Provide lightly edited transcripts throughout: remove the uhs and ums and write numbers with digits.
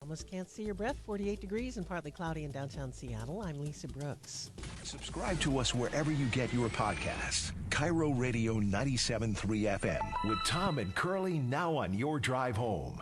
Almost can't see your breath. 48 degrees and partly cloudy in downtown Seattle. I'm Lisa Brooks. Subscribe to us wherever you get your podcasts. KIRO Radio 97.3 FM with Tom and Curly now on your drive home.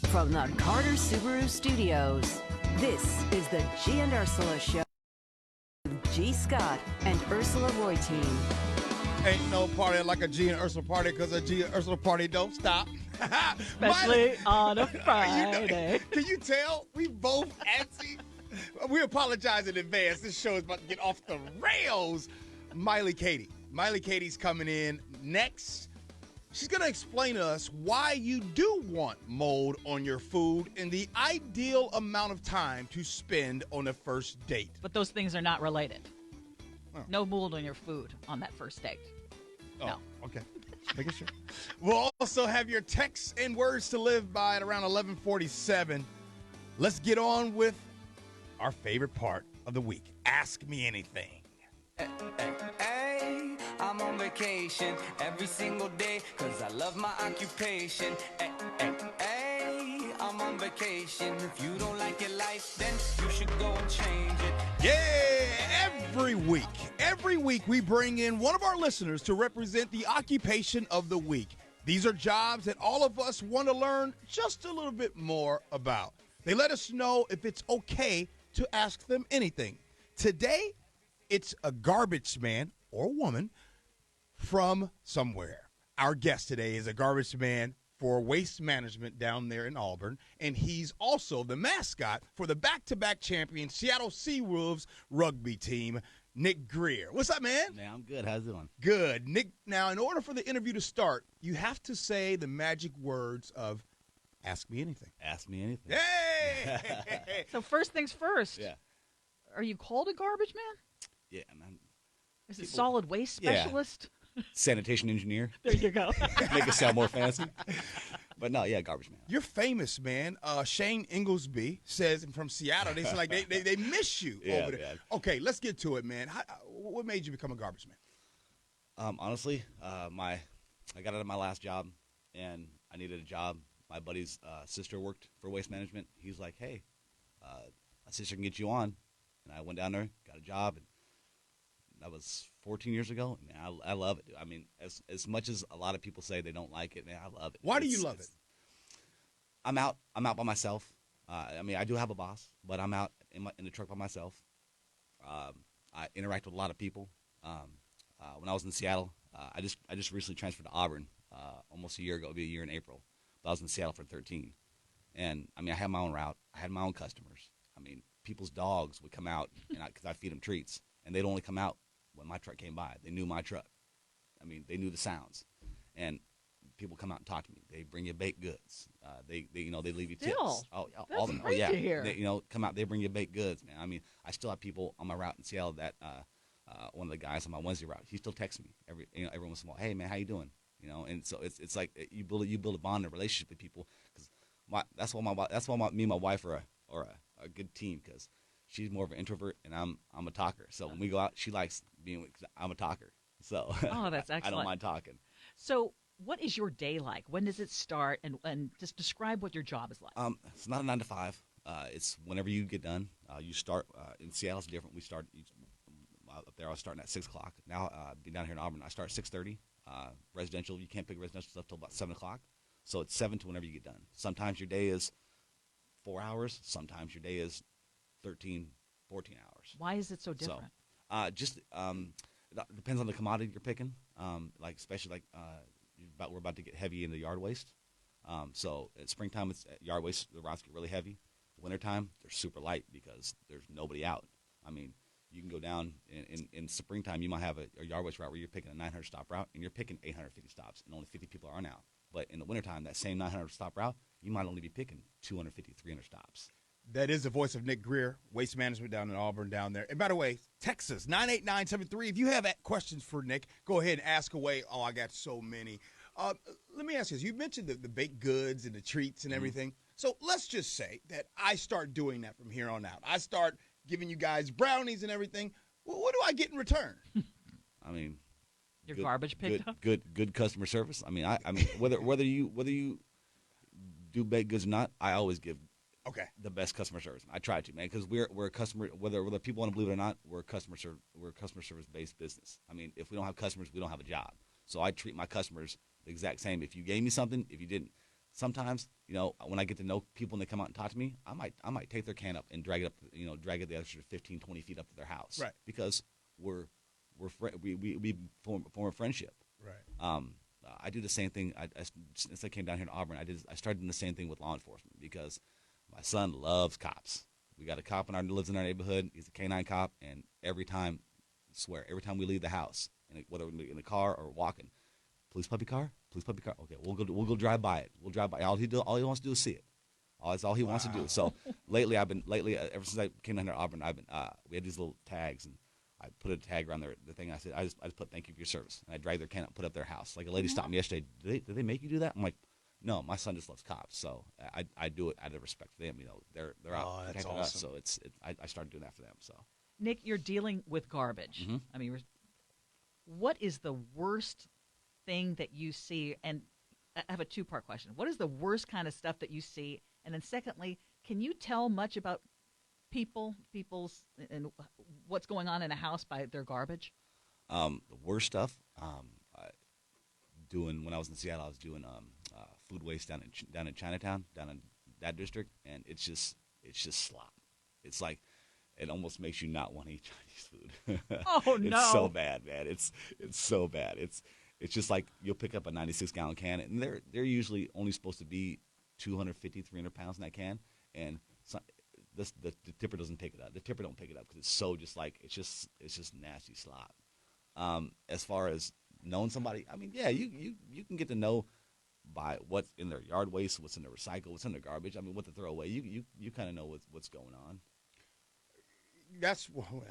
From the Carter Subaru Studios, this is the G and Ursula Show with G. Scott and Ursula Reutin. Ain't no party like a G and Ursula party because a G and Ursula party don't stop. Especially on a Friday. Can you tell? We both antsy. We apologize in advance. This show is about to get off the rails. Miley Katie's coming in next. She's going to explain to us why you do want mold on your food and the ideal amount of time to spend on a first date. But those things are not related. Oh. No mold on your food on that first date. Oh, no. Okay. Making sure. We'll also have your texts and words to live by at around 11:47. Let's get on with our favorite part of the week. Ask me anything. Hey, I'm on vacation every single day because I love my occupation. Hey, I'm on vacation. If you don't like your life, then you should go and change it. Yeah, every week we bring in one of our listeners to represent the occupation of the week. These are jobs that all of us want to learn just a little bit more about. They let us know if it's okay to ask them anything. Today, it's a garbage man or woman from somewhere. Our guest today is a garbage man for waste management down there in Auburn, and he's also the mascot for the back-to-back champion Seattle Seawolves rugby team, Nic Greer. What's up, man? Man, I'm good. How's it going? Good. Nick, now, in order for the interview to start, you have to say the magic words of ask me anything. Ask me anything. Hey! So first things first. Yeah. Are you called a garbage man? Yeah, man. Is it solid waste Yeah. specialist? Sanitation engineer. There you go. Make it sound more fancy. But no, yeah, garbage man. You're famous, man. Shane Inglesby says from Seattle, they say like they miss you Yeah, over there. yeah. Okay, let's get to it, man. What made you become a garbage man? Honestly, I got out of my last job, and I needed a job. My buddy's sister worked for waste management. He's like, hey, my sister can get you on. And I went down there, got a job, and that was 14 years ago. Man, I love it. I mean, as much as a lot of people say they don't like it, man, I love it. Why do you love it? I'm out by myself. I mean, I do have a boss, but I'm out in the truck by myself. I interact with a lot of people. When I was in Seattle, I just recently transferred to Auburn almost a year ago. It'll be a year in April. But I was in Seattle for 13. And, I mean, I had my own route. I had my own customers. I mean, people's dogs would come out because I feed them treats. And they'd only come out when my truck came by. They knew my truck. I mean, they knew the sounds. And people come out and talk to me. They bring you baked goods. They leave you tips. Still? Oh, That's all them. great Oh, yeah. to hear. They, come out. They bring you baked goods, man. I mean, I still have people on my route in Seattle that one of the guys on my Wednesday route, he still texts me every once in a while. Hey, man, how you doing? And so it's like you build a bond, a relationship with people, because that's why me and my wife are a good team, because she's more of an introvert and I'm a talker. So when we go out, she likes being with, 'cause I'm a talker. So Oh, that's excellent. I don't mind talking. So what is your day like? When does it start? And just describe what your job is like. It's not a 9 to 5. It's whenever you get done. You start in Seattle. It's different. We start up there. I was starting at 6 o'clock. Now being down here in Auburn, I start at 6:30. Residential, you can't pick residential stuff till about 7 o'clock. So it's 7 to whenever you get done. Sometimes your day is 4 hours. Sometimes your day is 13, 14 hours. Why is it so different? It depends on the commodity you're picking. Especially we're about to get heavy into yard waste. So at springtime, it's yard waste. The routes get really heavy. Wintertime, they're super light because there's nobody out. I mean, you can go down in springtime. You might have a yard waste route where you're picking a 900 stop route and you're picking 850 stops, and only 50 people are out. But in the wintertime, that same 900 stop route, you might only be picking 250, 300 stops. That is the voice of Nic Greer, Waste Management down in Auburn down there. And by the way, Texas, 98973. If you have questions for Nick, go ahead and ask away. Oh, I got so many. Let me ask you this. You mentioned the baked goods and the treats and everything. So let's just say that I start doing that from here on out. I start giving you guys brownies and everything. Well, what do I get in return? I mean, Your garbage picked up? Good customer service. I mean, whether you do baked goods or not, I always give the best customer service. I try to, man, because we're a customer. Whether people want to believe it or not, we're a customer service based business. I mean, if we don't have customers, we don't have a job. So I treat my customers the exact same. If you gave me something, if you didn't. Sometimes, when I get to know people and they come out and talk to me, I might take their can up and drag it the extra 15, 20 feet up to their house, right? Because we form a friendship, right? I do the same thing. Since I came down here to Auburn, I started doing the same thing with law enforcement because my son loves cops. We got a cop lives in our neighborhood. He's a K-9 cop, and every time we leave the house, whether we're in the car or walking, police puppy car. Okay, we'll go drive by it. We'll drive by. All he wants to do is see it. That's all he wants to do. So lately, ever since I came down here to Auburn, we had these little tags, and I put a tag around the thing. I said, I just put thank you for your service, and I dragged their can up, and put it up their house. Like a lady stopped me yesterday. Did they make you do that? I'm like, no, my son just loves cops, so I do it out of respect for them. They're out protecting us, so I started doing that for them. So Nic, you're dealing with garbage. Mm-hmm. I mean, what is the worst thing that you see? And I have a two-part question. What is the worst kind of stuff that you see? And then secondly, can you tell much about people's and what's going on in a house by their garbage? The worst stuff, when I was in Seattle, I was doing food waste down in Chinatown, down in that district, and it's just slop. It's like it almost makes you not want to eat Chinese food. Oh no! It's so bad, man. It's so bad. It's just like you'll pick up a 96-gallon can, and they're usually only supposed to be 250, 300 pounds in that can, and the tipper doesn't pick it up. The tipper don't pick it up because it's so just nasty slop. As far as knowing somebody, I mean, yeah, you can get to know by what's in their yard waste, what's in their recycle, what's in their garbage. I mean, what to throw away. You kind of know what's going on.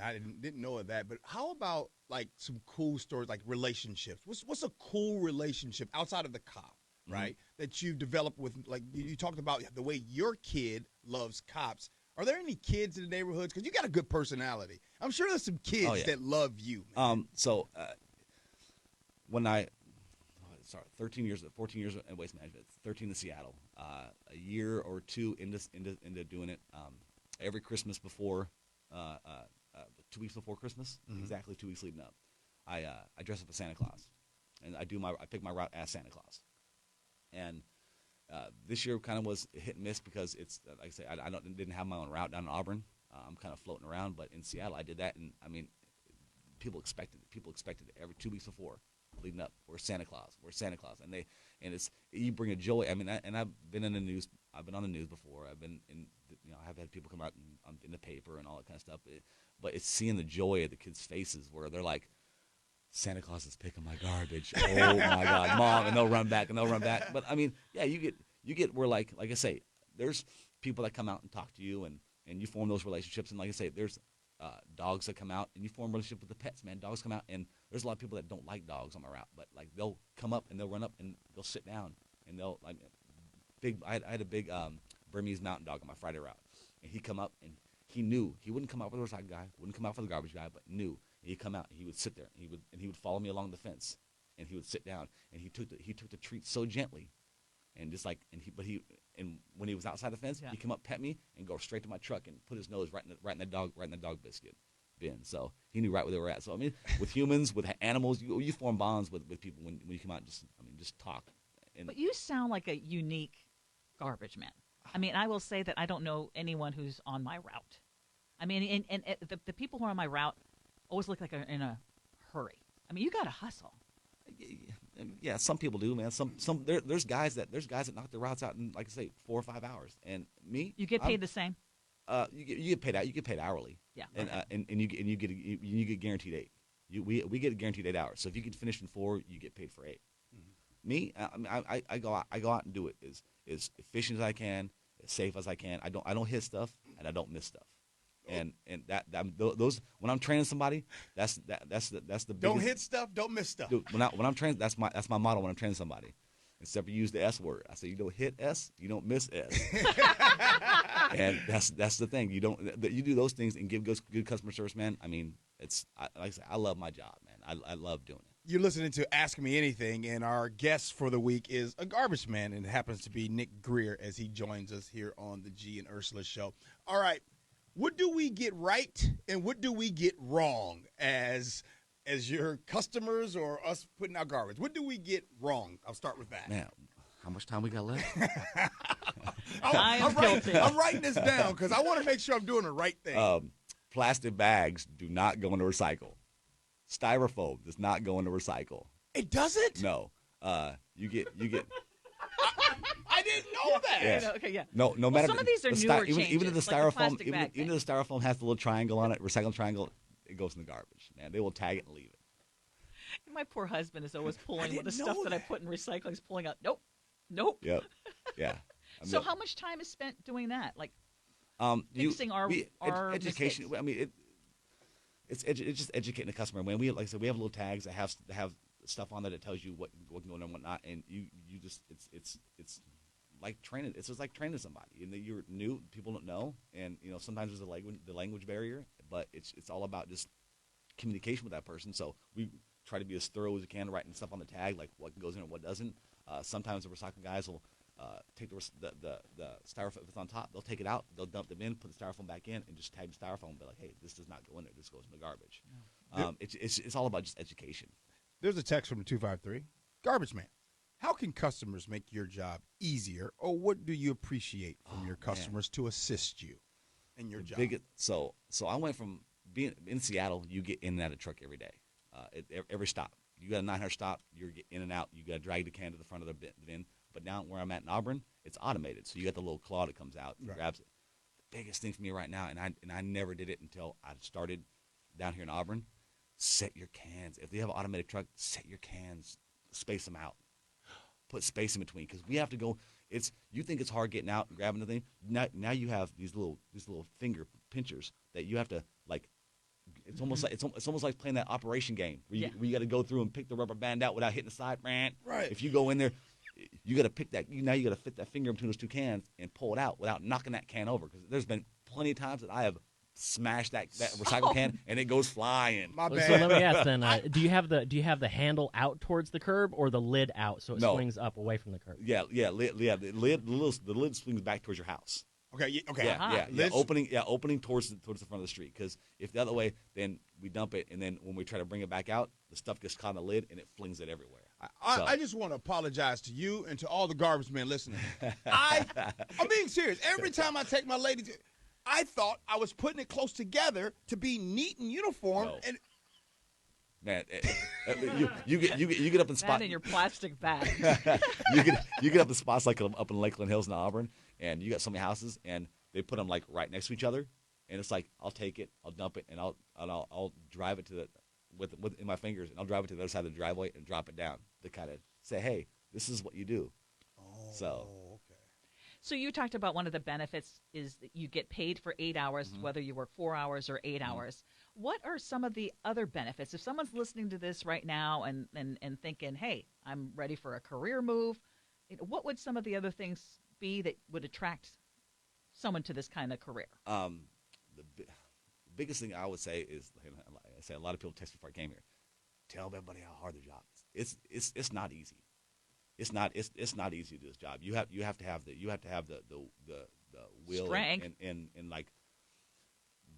I didn't know of that. But how about like some cool stories, like relationships? What's a cool relationship outside of the cop, right? Mm-hmm. That you've developed with, like you talked about the way your kid loves cops. Are there any kids in the neighborhoods? Because you got a good personality. I'm sure there's some kids that love you, man. When 14 years in waste management, 13 in Seattle, a year or two into doing it, every Christmas before, 2 weeks before Christmas, exactly 2 weeks leading up, I dress up as Santa Claus, and I pick my route as Santa Claus, and this year kind of was hit and miss because it's like I say, I didn't have my own route down in Auburn. I'm kind of floating around, but in Seattle I did that, and I mean, people expected it every 2 weeks before. Leading up, we're Santa Claus, and you bring a joy. I mean, I've been in the news. I've been on the news before. I've been I've had people come out in the paper and all that kind of stuff. But it's seeing the joy of the kids' faces where they're like, Santa Claus is picking my garbage. Oh my God, Mom, and they'll run back. But I mean, yeah, you get where like I say, there's people that come out and talk to you, and you form those relationships. And like I say, there's dogs that come out, and you form a relationship with the pets, man. Dogs come out, and there's a lot of people that don't like dogs on my route, but like they'll come up and they'll run up and they'll sit down, and they'll like I had a big Burmese mountain dog on my Friday route, and he'd come up and he knew he wouldn't come out for the recycle guy, wouldn't come out for the garbage guy, but knew he'd come out and he would sit there and he would follow me along the fence, and he would sit down, and he took the treat so gently, and just like and when he was outside the fence, he'd come up, pet me, and go straight to my truck and put his nose right in the dog biscuit bin. So he knew right where they were at. So I mean, with humans, with animals, you form bonds with people when you come out and just talk. But you sound like a unique garbage man. I mean, I will say that I don't know anyone who's on my route. I mean, and the people who are on my route always look like they're in a hurry. I mean, you got to hustle. Yeah, some people do, man. There's guys that knock their routes out in, like I say, 4 or 5 hours. And me, you get paid the same. You get paid out. You get paid hourly. Yeah. And you get guaranteed 8. We get a guaranteed 8 hours. So if you can finish in 4, you get paid for 8. Mm-hmm. Me, I go out and do it as efficient as I can, as safe as I can. I don't hit stuff, and I don't miss stuff. And those when I'm training somebody, that's the biggest. Don't hit stuff, don't miss stuff. Dude, when I'm training, that's my motto when I'm training somebody. Except for use the S word. I say you don't hit S, you don't miss S. And that's the thing. You do those things and give good customer service, man. I mean, like I say, I love my job, man. I love doing it. You're listening to Ask Me Anything, and our guest for the week is a garbage man, and it happens to be Nic Greer as he joins us here on the G and Ursula show. All right, what do we get right and what do we get wrong as your customers or us putting out garbage? What do we get wrong? I'll start with that. Man, how much time we got left? I'm writing this down because I want to make sure I'm doing the right thing. Plastic bags do not go into recycle. Styrofoam does not go into recycle. It doesn't? No. You get. I didn't know that. Yeah. Okay, yeah. No matter. Some of these are newer even changes, if the like the styrofoam, plastic bag even if the styrofoam has the little triangle on it, recycling triangle, it goes in the garbage. Man, they will tag it and leave it. My poor husband is always pulling with the didn't stuff know that I that. put in recycling. He's pulling out. Nope. Yep. Yeah. So how much time is spent doing that? Like fixing our education. mistakes? I mean, it's just educating the customer. When we, like I said, we have little tags that have stuff on there that tells you what can go in and whatnot, and you just it's like training. It's just like training somebody. And you're new, people don't know, and sometimes there's the language barrier, but it's all about just communication with that person. So we try to be as thorough as we can, writing stuff on the tag, like what goes in and what doesn't. Sometimes the recycling guys will take the styrofoam if it's on top. They'll take it out. They'll dump them in, put the styrofoam back in, and just tag the styrofoam. And be like, hey, this does not go in there. This goes in the garbage. Yeah. It's all about just education. There's a text from the 253. Garbage man, how can customers make your job easier, or what do you appreciate from your customers to assist you in your job? So I went from being in Seattle. You get in and out of the truck every day, every stop. You got a 900 stop. You're getting in and out. You got to drag the can to the front of the bin. But now where I'm at in Auburn, it's automated. So you got the little claw that comes out, and grabs it. The biggest thing for me right now, and I never did it until I started down here in Auburn. Set your cans. If they have an automated truck, set your cans, space them out, put space in between, because we have to go. You think it's hard getting out and grabbing the thing. Now you have these little finger pinchers that you have to like. It's almost like it's almost like playing that operation game where you got to go through and pick the rubber band out without hitting the side. Right. If you go in there, you got to pick that. Now you got to fit that finger between those two cans and pull it out without knocking that can over. Because there's been plenty of times that I have smashed that recycle can and it goes flying. My bad. So let me ask then: do you have the handle out towards the curb or the lid out so it swings up away from the curb? Yeah. The lid swings back towards your house. Okay. Yeah. Opening towards the front of the street. Because if the other way, then we dump it, and then when we try to bring it back out, the stuff gets caught in the lid and it flings it everywhere. I just want to apologize to you and to all the garbage men listening. I'm being serious. Every time I take my lady to, I thought I was putting it close together to be neat and uniform. No. And man, you get up in spots. That in your plastic bag. you get up in spots like up in Lakeland Hills in Auburn, and you got so many houses, and they put them like right next to each other, and it's like I'll take it, I'll dump it, and I'll drive it to the with in my fingers, and I'll drive it to the other side of the driveway and drop it down to kind of say, hey, this is what you do. okay. So you talked about one of the benefits is that you get paid for 8 hours, whether you work 4 hours or 8 hours. What are some of the other benefits? If someone's listening to this right now and thinking, hey, I'm ready for a career move, what would some of the other things be that would attract someone to this kind of career? The biggest thing I would say is, I say a lot of people text me before I came here, tell everybody how hard the job is. It's not easy. It's not easy to do this job. You have to have the will strength and like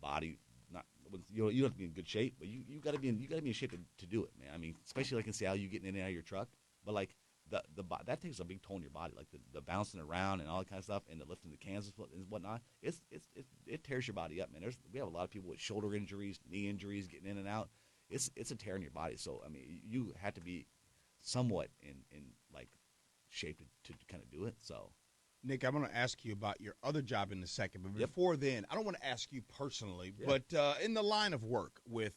body. Not you have to be in good shape, but you got to be in shape to do it, man. I mean, especially like in Seattle, you getting in and out of your truck, but like that takes a big toll on your body, like the bouncing around and all that kind of stuff, and the lifting the cans and whatnot. It tears your body up, man. We have a lot of people with shoulder injuries, knee injuries, getting in and out. It's a tear in your body. So I mean, you have to be somewhat in like shape to kind of do it. So, Nic, I'm going to ask you about your other job in a second, but before then, I don't want to ask you personally, but in the line of work with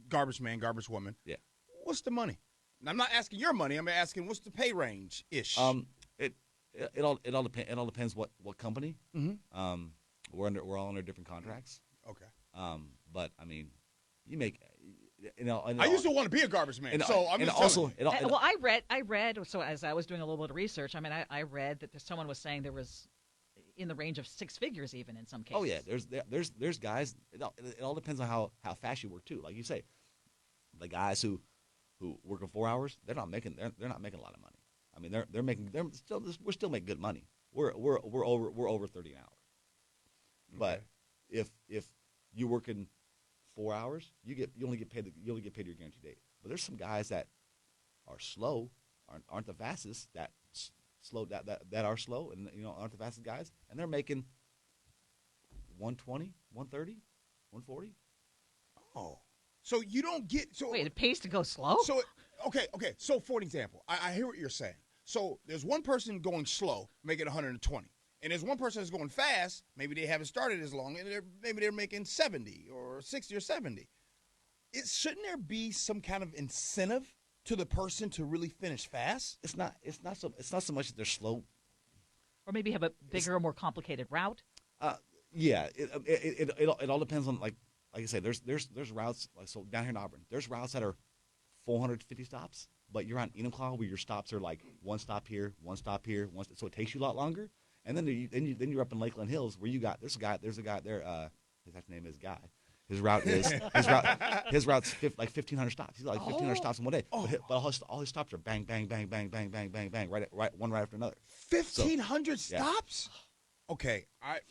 garbage man, garbage woman, what's the money? And I'm not asking your money. I'm asking what's the pay range ish. It all depends what company. Mm-hmm. We're all under different contracts. Okay. But I mean, you make. I used to want to be a garbage man, so I'm just also. Well, I read. So as I was doing a little bit of research, I mean, I read that someone was saying there was in the range of 6 figures, even in some cases. Oh yeah, there's guys. It all depends on how fast you work too. Like you say, the guys who who working 4 hours, they're not making a lot of money. I mean, we're still making good money. We're over 30 an hour. But if you're working 4 hours, you only get paid your guaranteed date. But there's some guys that are slow, aren't the fastest, that are slow and aren't the fastest guys, and they're making 120, 130, 140. Oh. So you don't get Wait, it pays to go slow? So okay. So for an example, I hear what you're saying. So there's one person going slow, making 120. And there's one person that's going fast, maybe they haven't started as long, and maybe they're making 70 or 60 or 70. Shouldn't there be some kind of incentive to the person to really finish fast? It's not so much that they're slow. Or maybe have a bigger or more complicated route? Yeah, it all depends on like I say. There's routes like so down here in Auburn. There's routes that are 450 stops, but you're on Enumclaw where your stops are like one stop here, so it takes you a lot longer. And then you're up in Lakeland Hills where there's a guy there. His actual name is Guy. His route's like 1,500 stops. He's like 1,500 stops in one day. But all his stops are bang, bang, bang, bang, bang, bang, bang, bang, right one right after another. 1,500 stops? Okay,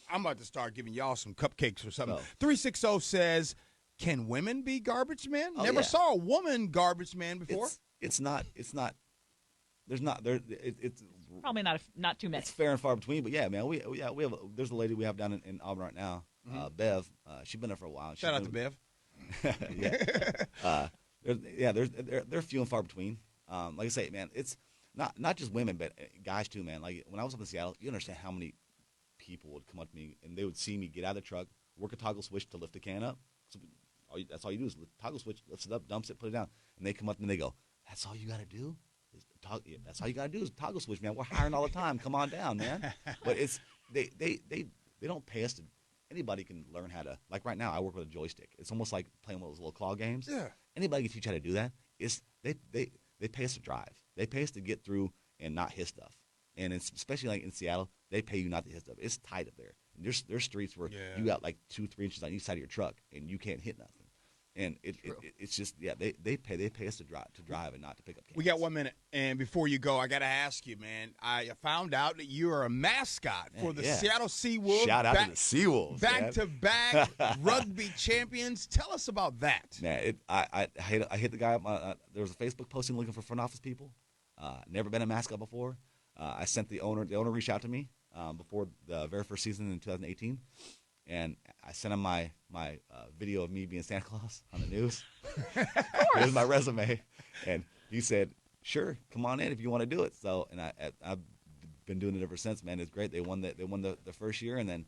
I'm about to start giving y'all some cupcakes or something. 360 says, "Can women be garbage men?" Never saw a woman garbage man before. It's not. There's not there. It's probably not too many. It's fair and far between, but yeah, man, we have. There's a lady we have down in Auburn right now, Bev. She's been there for a while. Shout out to Bev. Yeah. They're few and far between. Like I say, man, it's not just women, but guys too, man. Like when I was up in Seattle, you understand how many people would come up to me and they would see me get out of the truck, work a toggle switch to lift the can up. So that's all you do is toggle switch, lifts it up, dumps it, put it down, and they come up and they go, "That's all you got to do." That's all you gotta do is toggle switch, man. We're hiring all the time. Come on down, man. But it's they don't pay us to. Anybody can learn how to. Like right now, I work with a joystick. It's almost like playing one of those little claw games. Yeah. Anybody can teach how to do that. They pay us to drive. They pay us to get through and not hit stuff. And it's, especially like in Seattle, they pay you not to hit stuff. It's tight up there. And there's streets where you got like 2-3 inches on each side of your truck and you can't hit nothing. And it's just they pay us to drive and not to pick up cans. We got 1 minute, and before you go, I got to ask you, man. I found out that you are a mascot for the Seattle Seawolves. Shout out to the Seawolves, back-to-back rugby champions. Tell us about that. Man, I hit the guy up. There was a Facebook posting looking for front office people. Never been a mascot before. I sent the owner. The owner reached out to me before the very first season in 2018. And I sent him my video of me being Santa Claus on the news. Here's my resume, and he said, "Sure, come on in if you want to do it." So, and I've been doing it ever since, man. It's great. They won the first year, and then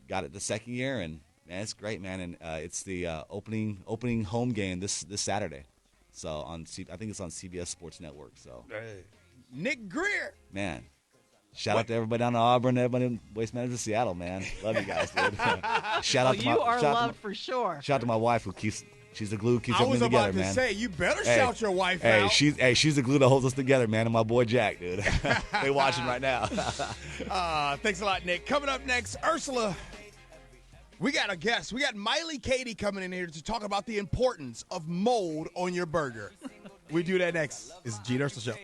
got it the second year, and man, it's great, man. And it's the opening home game this Saturday. So I think it's on CBS Sports Network. So, Nic Greer, man. Shout out to everybody down in Auburn, everybody in Waste Management Seattle, man. Love you guys, dude. You are loved for sure. Shout out to my wife she's the glue, keeps everything I together, man. was about to say, you better shout your wife out. She's the glue that holds us together, man, and my boy Jack, dude. They watching right now. Thanks a lot, Nick. Coming up next, Ursula. We got a guest. We got Miley Katie coming in here to talk about the importance of mold on your burger. We do that next. It's the G and Ursula Show.